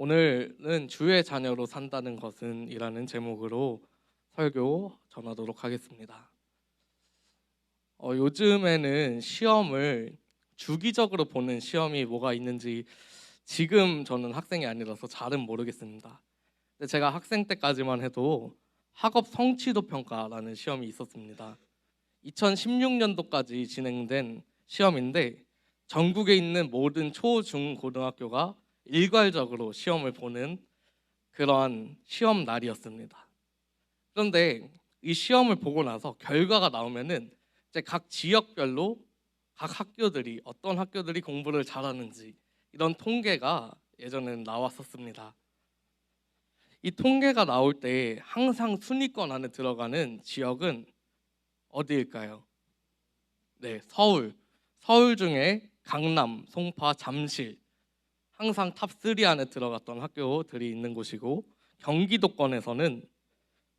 오늘은 주의 자녀로 산다는 것은 이라는 제목으로 설교 전하도록 하겠습니다. 요즘에는 시험을 주기적으로 보는 시험이 뭐가 있는지 지금 저는 학생이 아니라서 잘은 모르겠습니다. 근데 제가 학생 때까지만 해도 학업 성취도 평가라는 시험이 있었습니다. 2016년도까지 진행된 시험인데 전국에 있는 모든 초, 중, 고등학교가 일괄적으로 시험을 보는 그러한 시험 날이었습니다. 그런데 이 시험을 보고 나서 결과가 나오면은 이제 각 지역별로 각 학교들이 어떤 학교들이 공부를 잘하는지 이런 통계가 예전에는 나왔었습니다. 이 통계가 나올 때 항상 순위권 안에 들어가는 지역은 어디일까요? 네, 서울. 서울 중에 강남, 송파, 잠실 항상 탑3 안에 들어갔던 학교들이 있는 곳이고, 경기도권에서는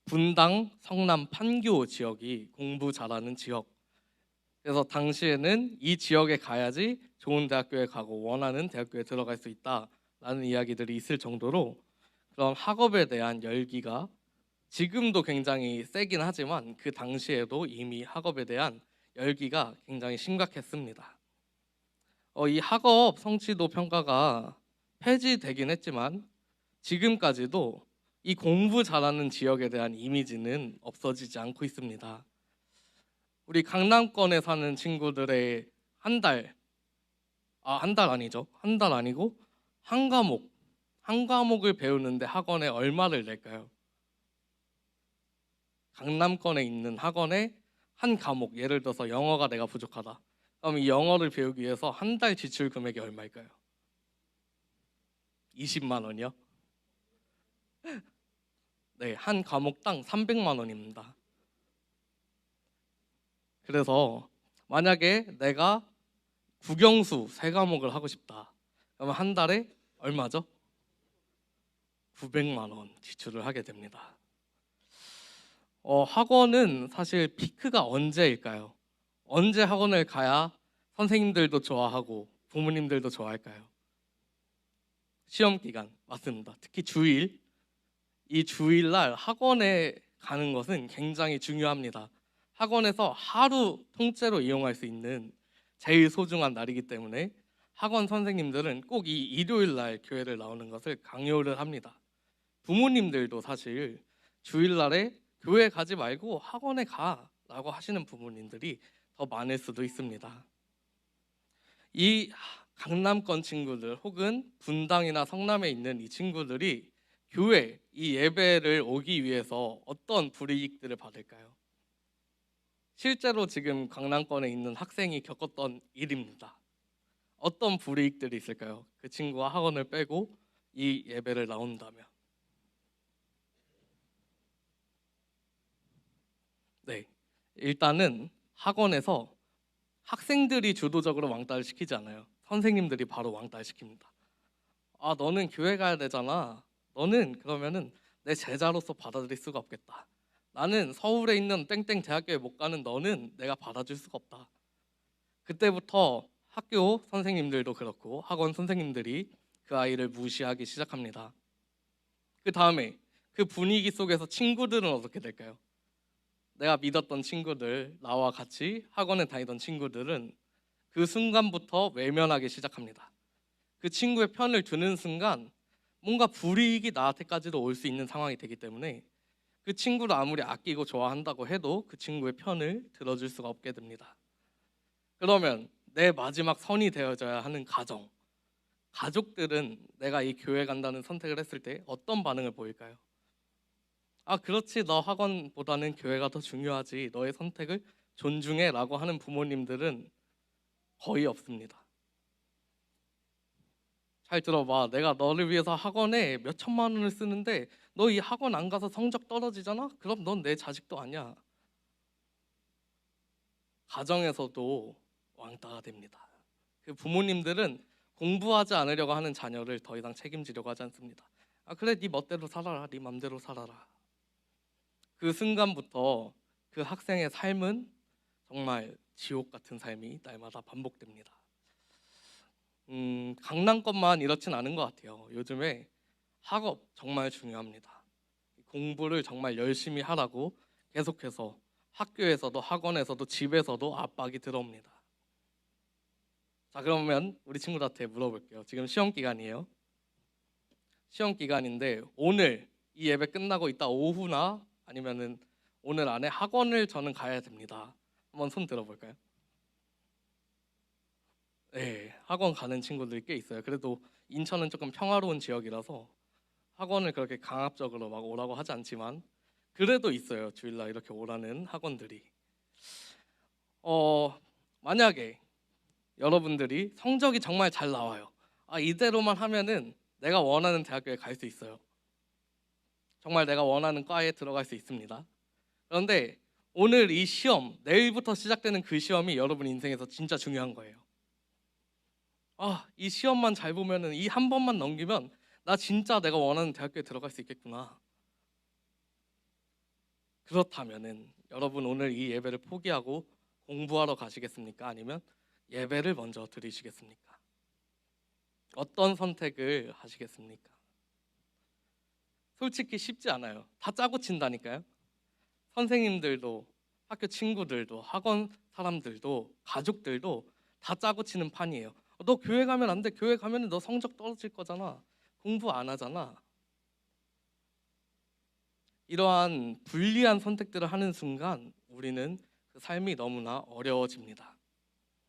분당, 성남, 판교 지역이 공부 잘하는 지역. 그래서 당시에는 이 지역에 가야지 좋은 대학교에 가고 원하는 대학교에 들어갈 수 있다라는 이야기들이 있을 정도로 그런 학업에 대한 열기가 지금도 굉장히 세긴 하지만 그 당시에도 이미 학업에 대한 열기가 굉장히 심각했습니다. 이 학업 성취도 평가가 폐지되긴 했지만 지금까지도 이 공부 잘하는 지역에 대한 이미지는 없어지지 않고 있습니다. 우리 강남권에 사는 친구들의 한 달, 한 달 아니죠. 한 달 아니고 한 과목을 배우는데 학원에 얼마를 낼까요? 강남권에 있는 학원에 한 과목, 예를 들어서 영어가 내가 부족하다. 그럼 이 영어를 배우기 위해서 한 달 지출 금액이 얼마일까요? 20만 원이요? 네, 한 과목당 300만 원입니다. 그래서 만약에 내가 국영수 세 과목을 하고 싶다. 그러면 한 달에 얼마죠? 900만 원 지출을 하게 됩니다. 학원은 사실 피크가 언제일까요? 언제 학원을 가야 선생님들도 좋아하고 부모님들도 좋아할까요? 시험 기간 맞습니다. 특히 주일, 이 주일날 학원에 가는 것은 굉장히 중요합니다. 학원에서 하루 통째로 이용할 수 있는 제일 소중한 날이기 때문에 학원 선생님들은 꼭 이 일요일날 교회를 나오는 것을 강요를 합니다. 부모님들도 사실 주일날에 교회 가지 말고 학원에 가라고 하시는 부모님들이 더 많을 수도 있습니다. 이 강남권 친구들 혹은 분당이나 성남에 있는 이 친구들이 교회 이 예배를 오기 위해서 어떤 불이익들을 받을까요? 실제로 지금 강남권에 있는 학생이 겪었던 일입니다. 어떤 불이익들이 있을까요? 그 친구가 학원을 빼고 이 예배를 나온다면. 네, 일단은 학원에서 학생들이 주도적으로 왕따를 시키지 않아요. 선생님들이 바로 왕따를 시킵니다. 너는 교회 가야 되잖아. 너는 그러면은 내 제자로서 받아들일 수가 없겠다. 나는 서울에 있는 땡땡 대학교에 못 가는 너는 내가 받아줄 수가 없다. 그때부터 학교 선생님들도 그렇고 학원 선생님들이 그 아이를 무시하기 시작합니다. 그 다음에 그 분위기 속에서 친구들은 어떻게 될까요? 내가 믿었던 친구들, 나와 같이 학원에 다니던 친구들은 그 순간부터 외면하기 시작합니다. 그 친구의 편을 드는 순간 뭔가 불이익이 나한테까지도 올 수 있는 상황이 되기 때문에 그 친구를 아무리 아끼고 좋아한다고 해도 그 친구의 편을 들어줄 수가 없게 됩니다. 그러면 내 마지막 선이 되어줘야 하는 가족들은 내가 이 교회 간다는 선택을 했을 때 어떤 반응을 보일까요? 그렇지, 너 학원보다는 교회가 더 중요하지, 너의 선택을 존중해 라고 하는 부모님들은 거의 없습니다. 잘 들어봐. 내가 너를 위해서 학원에 몇 천만 원을 쓰는데 너 이 학원 안 가서 성적 떨어지잖아? 그럼 넌 내 자식도 아니야. 가정에서도 왕따가 됩니다. 그 부모님들은 공부하지 않으려고 하는 자녀를 더 이상 책임지려고 하지 않습니다. 그래, 네 멋대로 살아라. 네 맘대로 살아라. 그 순간부터 그 학생의 삶은 정말 지옥 같은 삶이 날마다 반복됩니다. 강남권만 이렇진 않은 것 같아요. 요즘에 학업 정말 중요합니다. 공부를 정말 열심히 하라고 계속해서 학교에서도 학원에서도 집에서도 압박이 들어옵니다. 자, 그러면 우리 친구들한테 물어볼게요. 지금 시험 기간이에요. 시험 기간인데 오늘 이 예배 끝나고 있다 오후나 아니면은 오늘 안에 학원을 저는 가야 됩니다. 한번 손 들어볼까요? 네, 학원 가는 친구들이 꽤 있어요. 그래도 인천은 조금 평화로운 지역이라서 학원을 그렇게 강압적으로 막 오라고 하지 않지만 그래도 있어요. 주일날 이렇게 오라는 학원들이. 만약에 여러분들이 성적이 정말 잘 나와요. 이대로만 하면은 내가 원하는 대학교에 갈 수 있어요. 정말 내가 원하는 과에 들어갈 수 있습니다. 그런데 오늘 이 시험, 내일부터 시작되는 그 시험이 여러분 인생에서 진짜 중요한 거예요. 이 시험만 잘 보면은 이 한 번만 넘기면 나 진짜 내가 원하는 대학교에 들어갈 수 있겠구나. 그렇다면은 여러분 오늘 이 예배를 포기하고 공부하러 가시겠습니까? 아니면 예배를 먼저 드리시겠습니까? 어떤 선택을 하시겠습니까? 솔직히 쉽지 않아요. 다 짜고 친다니까요. 선생님들도 학교 친구들도 학원 사람들도 가족들도 다 짜고 치는 판이에요. 너 교회 가면 안 돼. 교회 가면 너 성적 떨어질 거잖아. 공부 안 하잖아. 이러한 불리한 선택들을 하는 순간 우리는 그 삶이 너무나 어려워집니다.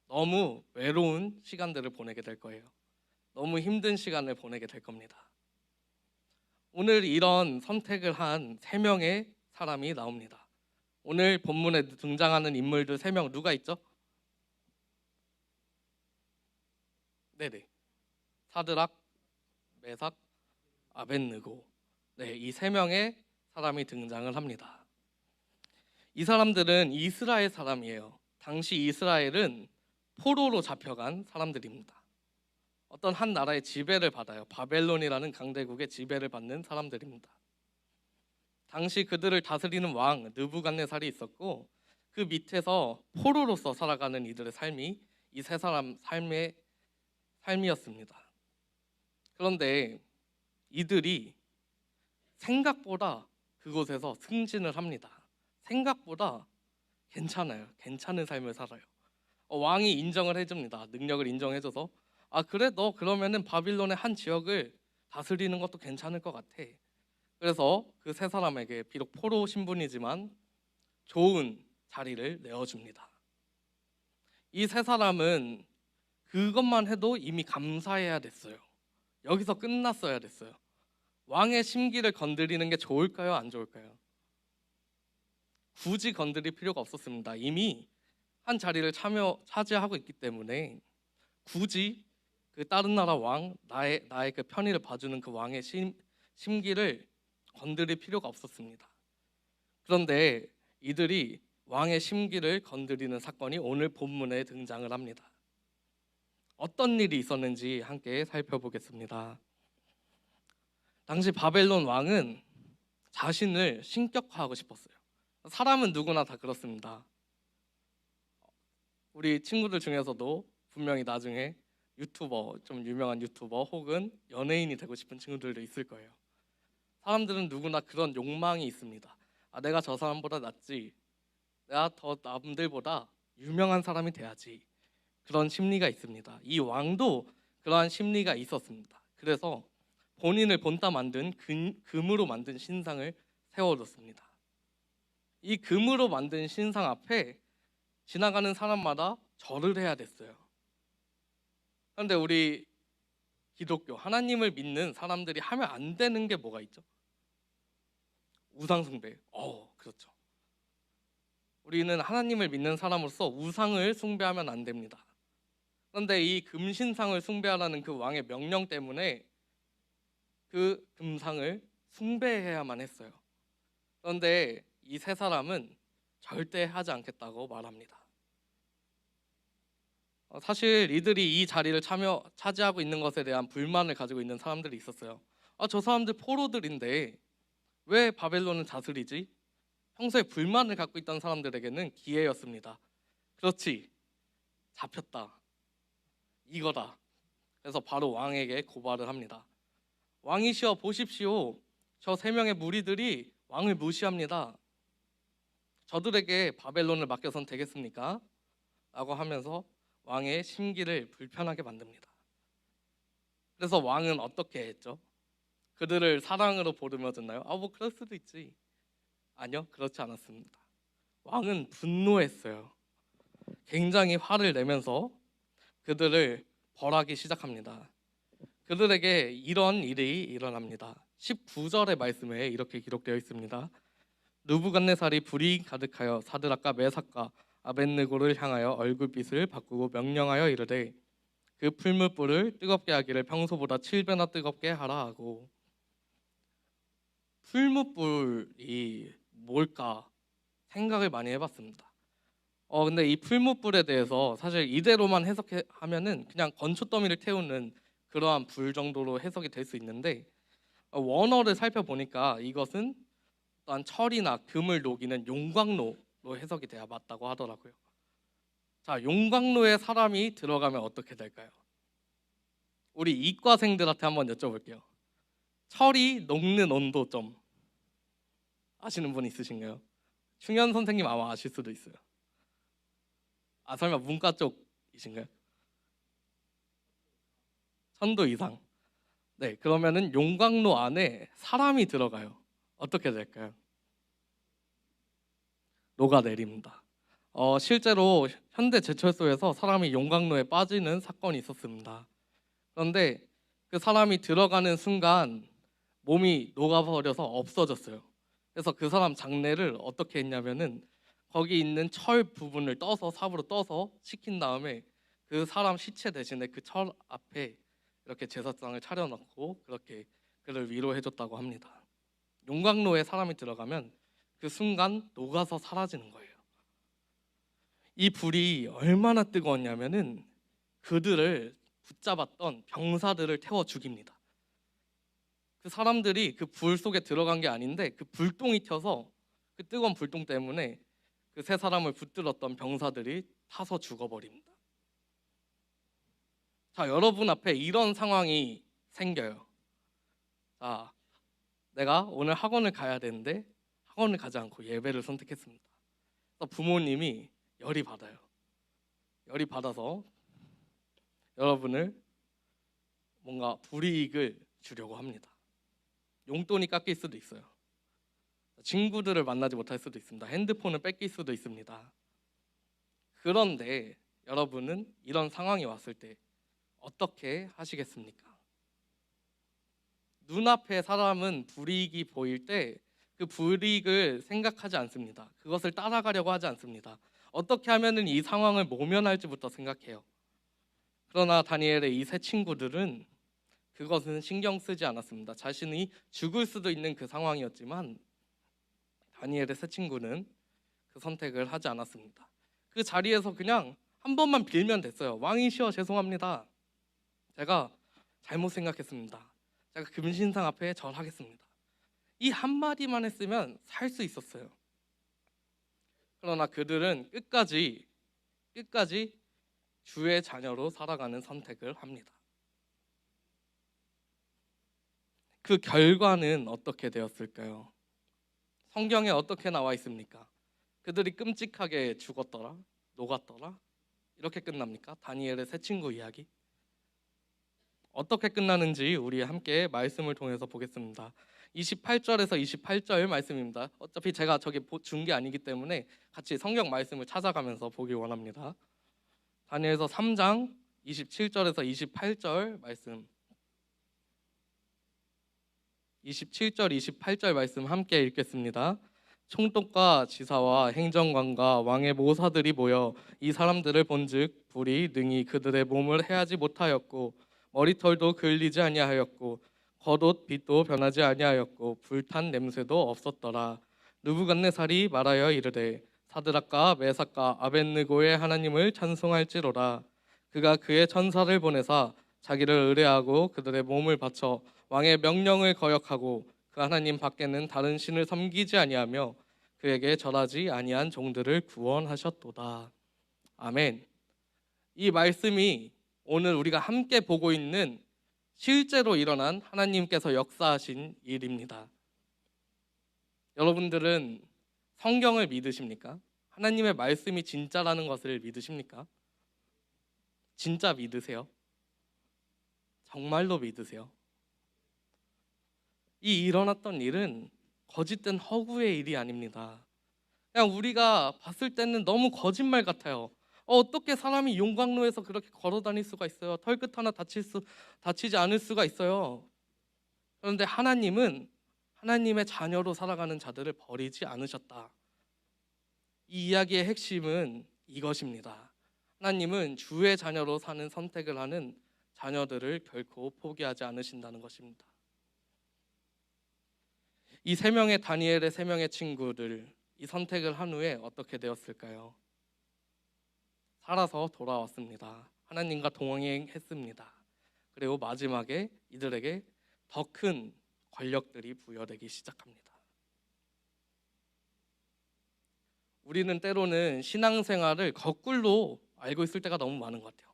너무 외로운 시간들을 보내게 될 거예요. 너무 힘든 시간을 보내게 될 겁니다. 오늘 이런 선택을 한 3명의 사람이 나옵니다. 오늘 본문에 등장하는 인물들 3명 누가 있죠? 네네. 사드락, 메삭, 아벳느고. 네, 이 3명의 사람이 등장을 합니다. 이 사람들은 이스라엘 사람이에요. 당시 이스라엘은 포로로 잡혀간 사람들입니다. 어떤 한 나라의 지배를 받아요. 바벨론이라는 강대국의 지배를 받는 사람들입니다. 당시 그들을 다스리는 왕 느부갓네살이 있었고 그 밑에서 포로로서 살아가는 이들의 삶이 이 세 사람 삶의 삶이었습니다. 그런데 이들이 생각보다 그곳에서 승진을 합니다. 생각보다 괜찮아요. 괜찮은 삶을 살아요. 왕이 인정을 해줍니다. 능력을 인정해줘서 그래 너 그러면은 바빌론의 한 지역을 다스리는 것도 괜찮을 것 같아. 그래서 그 세 사람에게 비록 포로 신분이지만 좋은 자리를 내어줍니다. 이 세 사람은 그것만 해도 이미 감사해야 됐어요. 여기서 끝났어야 됐어요. 왕의 심기를 건드리는 게 좋을까요? 안 좋을까요? 굳이 건드릴 필요가 없었습니다. 이미 한 자리를 차지하고 있기 때문에 굳이 그 다른 나라 왕, 나의 그 편의를 봐주는 그 왕의 심기를 건드릴 필요가 없었습니다. 그런데 이들이 왕의 심기를 건드리는 사건이 오늘 본문에 등장을 합니다. 어떤 일이 있었는지 함께 살펴보겠습니다. 당시 바벨론 왕은 자신을 신격화하고 싶었어요. 사람은 누구나 다 그렇습니다. 우리 친구들 중에서도 분명히 나중에 유튜버, 좀 유명한 유튜버 혹은 연예인이 되고 싶은 친구들도 있을 거예요. 사람들은 누구나 그런 욕망이 있습니다. 내가 저 사람보다 낫지. 내가 더 남들보다 유명한 사람이 돼야지. 그런 심리가 있습니다. 이 왕도 그러한 심리가 있었습니다. 그래서 본인을 본따 만든 금으로 만든 신상을 세워뒀습니다. 이 금으로 만든 신상 앞에 지나가는 사람마다 절을 해야 됐어요. 그런데 우리 기독교 하나님을 믿는 사람들이 하면 안 되는 게 뭐가 있죠? 우상 숭배. 그렇죠. 우리는 하나님을 믿는 사람으로서 우상을 숭배하면 안 됩니다. 그런데 이 금신상을 숭배하라는 그 왕의 명령 때문에 그 금상을 숭배해야만 했어요. 그런데 이 세 사람은 절대 하지 않겠다고 말합니다. 사실 이들이 이 자리를 차지하고 있는 것에 대한 불만을 가지고 있는 사람들이 있었어요. 저 사람들 포로들인데 왜 바벨론은 다스리지? 평소에 불만을 갖고 있던 사람들에게는 기회였습니다. 그렇지, 잡혔다, 이거다. 그래서 바로 왕에게 고발을 합니다. 왕이시여 보십시오. 저 3명의 무리들이 왕을 무시합니다. 저들에게 바벨론을 맡겨선 되겠습니까? 라고 하면서 왕의 심기를 불편하게 만듭니다. 그래서 왕은 어떻게 했죠? 그들을 사랑으로 보듬어줬나요? 뭐 그럴 수도 있지. 아니요, 그렇지 않았습니다. 왕은 분노했어요. 굉장히 화를 내면서 그들을 벌하기 시작합니다. 그들에게 이런 일이 일어납니다. 19절의 말씀에 이렇게 기록되어 있습니다. 느부갓네살이 불이 가득하여 사드락과 메삭과 아벳느고를 향하여 얼굴빛을 바꾸고 명령하여 이르되 그 풀무불을 뜨겁게 하기를 평소보다 7배나 뜨겁게 하라 하고. 풀무불이 뭘까 생각을 많이 해봤습니다. 근데 이 풀무불에 대해서 사실 이대로만 해석하면은 그냥 건초더미를 태우는 그러한 불 정도로 해석이 될 수 있는데, 원어를 살펴보니까 이것은 어떠한 철이나 금을 녹이는 용광로로 해석이 돼야 맞다고 하더라고요. 자, 용광로에 사람이 들어가면 어떻게 될까요? 우리 이과생들한테 한번 여쭤볼게요. 철이 녹는 온도 좀 아시는 분 있으신가요? 충현 선생님 아마 아실 수도 있어요. 설마 문과 쪽이신가요? 1000도 이상. 네, 그러면은 용광로 안에 사람이 들어가요. 어떻게 될까요? 녹아내립니다. 실제로 현대 제철소에서 사람이 용광로에 빠지는 사건이 있었습니다. 그런데 그 사람이 들어가는 순간 몸이 녹아버려서 없어졌어요. 그래서 그 사람 장례를 어떻게 했냐면은 거기 있는 철 부분을 떠서 삽으로 떠서 식힌 다음에 그 사람 시체 대신에 그 철 앞에 이렇게 제사상을 차려놓고 그렇게 그를 위로해줬다고 합니다. 용광로에 사람이 들어가면 그 순간 녹아서 사라지는 거예요. 이 불이 얼마나 뜨거웠냐면은 그들을 붙잡았던 병사들을 태워 죽입니다. 그 사람들이 그 불 속에 들어간 게 아닌데 그 불똥이 튀어서 그 뜨거운 불똥 때문에 그 세 사람을 붙들었던 병사들이 타서 죽어버립니다. 자, 여러분 앞에 이런 상황이 생겨요. 자, 내가 오늘 학원을 가야 되는데 학원을 가지 않고 예배를 선택했습니다. 그래서 부모님이 열이 받아요. 열이 받아서 여러분을 뭔가 불이익을 주려고 합니다. 용돈이 깎일 수도 있어요. 친구들을 만나지 못할 수도 있습니다. 핸드폰을 뺏길 수도 있습니다. 그런데 여러분은 이런 상황이 왔을 때 어떻게 하시겠습니까? 눈앞에 사람은 불이익이 보일 때 그 불이익을 생각하지 않습니다. 그것을 따라가려고 하지 않습니다. 어떻게 하면 이 상황을 모면할지부터 생각해요. 그러나 다니엘의 이 세 친구들은 그것은 신경 쓰지 않았습니다. 자신이 죽을 수도 있는 그 상황이었지만 다니엘의 세 친구는 그 선택을 하지 않았습니다. 그 자리에서 그냥 한 번만 빌면 됐어요. 왕이시여 죄송합니다. 제가 잘못 생각했습니다. 제가 금신상 앞에 절하겠습니다. 이 한마디만 했으면 살 수 있었어요. 그러나 그들은 끝까지 주의 자녀로 살아가는 선택을 합니다. 그 결과는 어떻게 되었을까요? 성경에 어떻게 나와 있습니까? 그들이 끔찍하게 죽었더라, 녹았더라, 이렇게 끝납니까? 다니엘의 세 친구 이야기. 어떻게 끝나는지 우리 함께 말씀을 통해서 보겠습니다. 28절에서 28절 말씀입니다. 어차피 제가 저기 준 게 아니기 때문에 같이 성경 말씀을 찾아가면서 보기 원합니다. 다니엘서 3장 27절에서 28절 말씀, 27절 28절 말씀 함께 읽겠습니다. 총독과 지사와 행정관과 왕의 모사들이 모여 이 사람들을 본즉 불이 능히 그들의 몸을 해하지 못하였고 머리털도 그을리지 아니하였고 겉옷 빛도 변하지 아니하였고 불탄 냄새도 없었더라. 느부갓네살이 말하여 이르되 사드락과 메삭과 아벳느고의 하나님을 찬송할지로다. 그가 그의 천사를 보내사 자기를 의뢰하고 그들의 몸을 바쳐 왕의 명령을 거역하고 그 하나님 밖에는 다른 신을 섬기지 아니하며 그에게 절하지 아니한 종들을 구원하셨도다. 아멘. 이 말씀이 오늘 우리가 함께 보고 있는 실제로 일어난 하나님께서 역사하신 일입니다. 여러분들은 성경을 믿으십니까? 하나님의 말씀이 진짜라는 것을 믿으십니까? 진짜 믿으세요? 정말로 믿으세요? 이 일어났던 일은 거짓된 허구의 일이 아닙니다. 그냥 우리가 봤을 때는 너무 거짓말 같아요. 어떻게 사람이 용광로에서 그렇게 걸어 다닐 수가 있어요? 털끝 하나 다치지 않을 수가 있어요. 그런데 하나님은 하나님의 자녀로 살아가는 자들을 버리지 않으셨다. 이 이야기의 핵심은 이것입니다. 하나님은 주의 자녀로 사는 선택을 하는 자녀들을 결코 포기하지 않으신다는 것입니다. 이 세 명의 다니엘의 세 명의 친구들, 이 선택을 한 후에 어떻게 되었을까요? 살아서 돌아왔습니다. 하나님과 동행했습니다. 그리고 마지막에 이들에게 더 큰 권력들이 부여되기 시작합니다. 우리는 때로는 신앙생활을 거꾸로 알고 있을 때가 너무 많은 것 같아요.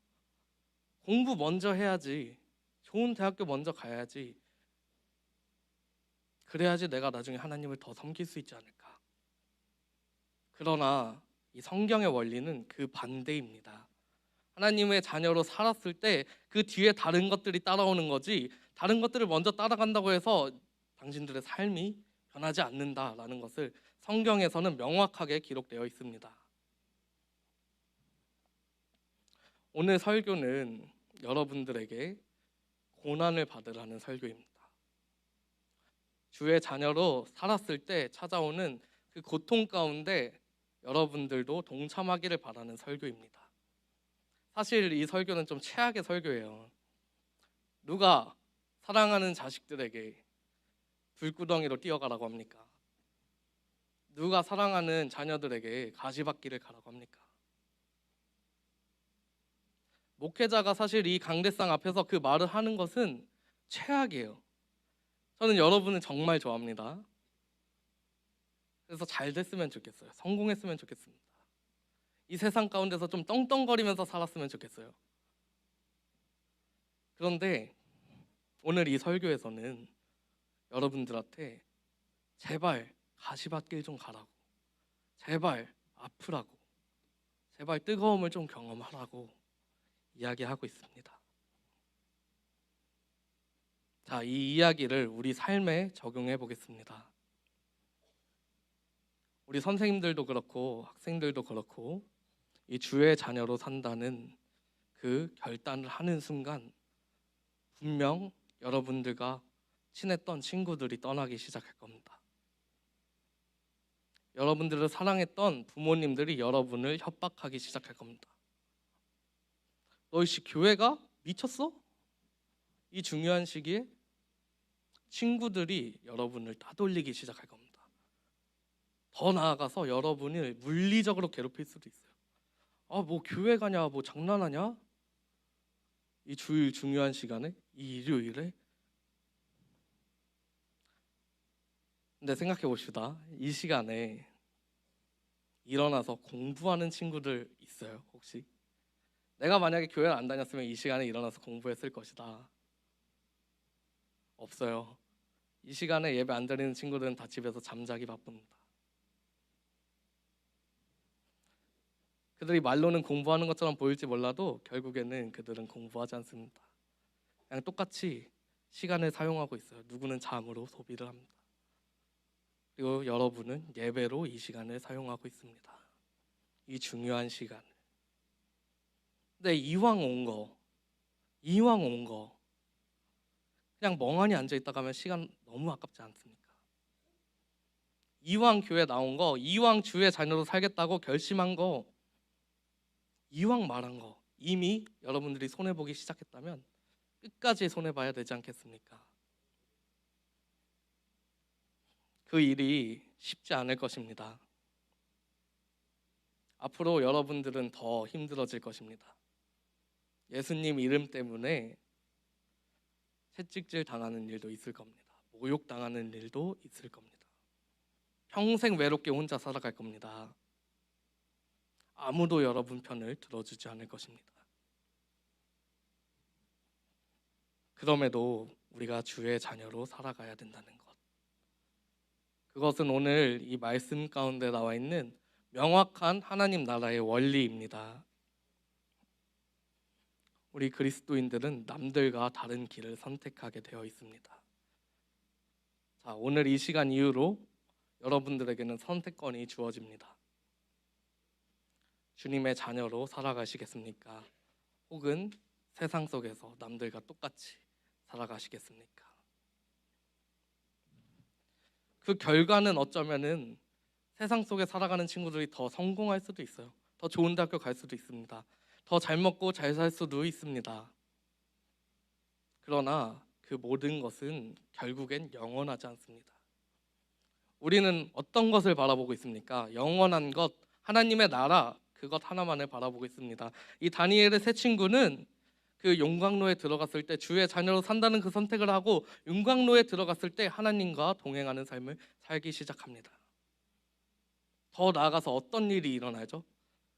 공부 먼저 해야지, 좋은 대학교 먼저 가야지, 그래야지 내가 나중에 하나님을 더 섬길 수 있지 않을까. 그러나 이 성경의 원리는 그 반대입니다. 하나님의 자녀로 살았을 때 그 뒤에 다른 것들이 따라오는 거지, 다른 것들을 먼저 따라간다고 해서 당신들의 삶이 변하지 않는다라는 것을 성경에서는 명확하게 기록되어 있습니다. 오늘 설교는 여러분들에게 고난을 받으라는 설교입니다. 주의 자녀로 살았을 때 찾아오는 그 고통 가운데 여러분들도 동참하기를 바라는 설교입니다. 사실 이 설교는 좀 최악의 설교예요. 누가 사랑하는 자식들에게 불구덩이로 뛰어가라고 합니까? 누가 사랑하는 자녀들에게 가시밭길을 가라고 합니까? 목회자가 사실 이 강대상 앞에서 그 말을 하는 것은 최악이에요. 저는 여러분을 정말 좋아합니다. 그래서 잘 됐으면 좋겠어요. 성공했으면 좋겠습니다. 이 세상 가운데서 좀 떵떵거리면서 살았으면 좋겠어요. 그런데 오늘 이 설교에서는 여러분들한테 제발 가시밭길 좀 가라고, 제발 아프라고, 제발 뜨거움을 좀 경험하라고 이야기하고 있습니다. 자, 이 이야기를 우리 삶에 적용해 보겠습니다. 우리 선생님들도 그렇고 학생들도 그렇고 이 주의 자녀로 산다는 그 결단을 하는 순간 분명 여러분들과 친했던 친구들이 떠나기 시작할 겁니다. 여러분들을 사랑했던 부모님들이 여러분을 협박하기 시작할 겁니다. 너 씨 교회가 미쳤어? 이 중요한 시기에 친구들이 여러분을 따돌리기 시작할 겁니다. 더 나아가서 여러분을 물리적으로 괴롭힐 수도 있어요. 뭐 교회 가냐, 뭐 장난하냐? 이 주일 중요한 시간에, 이 일요일에. 근데 생각해 봅시다. 이 시간에 일어나서 공부하는 친구들 있어요, 혹시? 내가 만약에 교회를 안 다녔으면 이 시간에 일어나서 공부했을 것이다. 없어요. 이 시간에 예배 안 드리는 친구들은 다 집에서 잠자기 바쁩니다. 그들이 말로는 공부하는 것처럼 보일지 몰라도 결국에는 그들은 공부하지 않습니다. 그냥 똑같이 시간을 사용하고 있어요. 누구는 잠으로 소비를 합니다. 그리고 여러분은 예배로 이 시간을 사용하고 있습니다. 이 중요한 시간을. 근데 이왕 온 거 그냥 멍하니 앉아있다 가면 시간 너무 아깝지 않습니까? 이왕 교회 나온 거, 이왕 주의 자녀로 살겠다고 결심한 거, 이왕 말한 거 이미 여러분들이 손해보기 시작했다면 끝까지 손해봐야 되지 않겠습니까? 그 일이 쉽지 않을 것입니다. 앞으로 여러분들은 더 힘들어질 것입니다. 예수님 이름 때문에 채찍질 당하는 일도 있을 겁니다. 모욕 당하는 일도 있을 겁니다. 평생 외롭게 혼자 살아갈 겁니다. 아무도 여러분 편을 들어주지 않을 것입니다. 그럼에도 우리가 주의 자녀로 살아가야 된다는 것. 그것은 오늘 이 말씀 가운데 나와 있는 명확한 하나님 나라의 원리입니다. 우리 그리스도인들은 남들과 다른 길을 선택하게 되어 있습니다. 자, 오늘 이 시간 이후로 여러분들에게는 선택권이 주어집니다. 주님의 자녀로 살아가시겠습니까? 혹은 세상 속에서 남들과 똑같이 살아가시겠습니까? 그 결과는 어쩌면은 세상 속에 살아가는 친구들이 더 성공할 수도 있어요. 더 좋은 대학교 갈 수도 있습니다. 더 잘 먹고 잘 살 수도 있습니다. 그러나 그 모든 것은 결국엔 영원하지 않습니다. 우리는 어떤 것을 바라보고 있습니까? 영원한 것, 하나님의 나라, 그것 하나만을 바라보고 있습니다. 이 다니엘의 세 친구는 그 용광로에 들어갔을 때 주의 자녀로 산다는 그 선택을 하고 용광로에 들어갔을 때 하나님과 동행하는 삶을 살기 시작합니다. 더 나아가서 어떤 일이 일어나죠?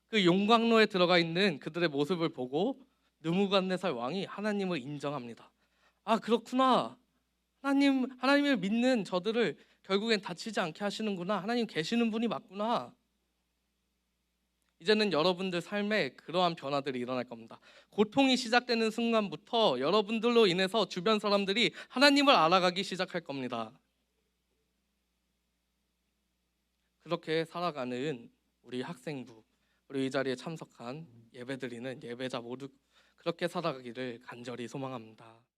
그 용광로에 들어가 있는 그들의 모습을 보고 느부갓네살 왕이 하나님을 인정합니다. 아, 그렇구나. 하나님을 믿는 저들을 결국엔 다치지 않게 하시는구나. 하나님 계시는 분이 맞구나. 이제는 여러분들 삶에 그러한 변화들이 일어날 겁니다. 고통이 시작되는 순간부터 여러분들로 인해서 주변 사람들이 하나님을 알아가기 시작할 겁니다. 그렇게 살아가는 우리 학생부, 우리 이 자리에 참석한 예배드리는 예배자 모두 그렇게 살아가기를 간절히 소망합니다.